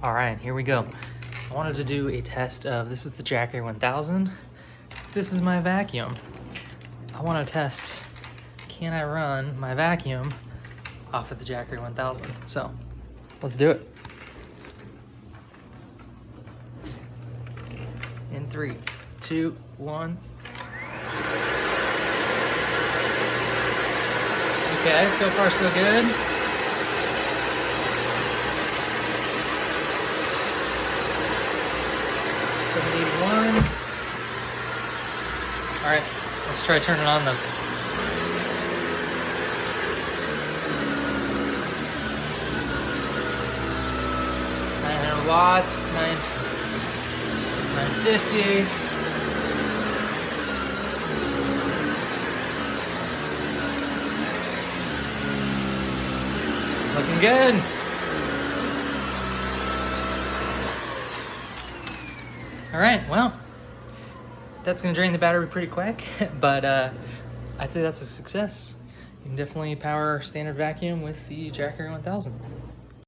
All right, here we go. I wanted to do a test of, this is the Jackery 1000. This is my vacuum. I want to test, can I run my vacuum off of the Jackery 1000? So let's do it. In 3, 2, 1. Okay, so far so good. $71. All right, let's try turning on them. Watts, 950. Looking good. All right, well, that's gonna drain the battery pretty quick, but I'd say that's a success. You can definitely power standard vacuum with the Jackery 1000.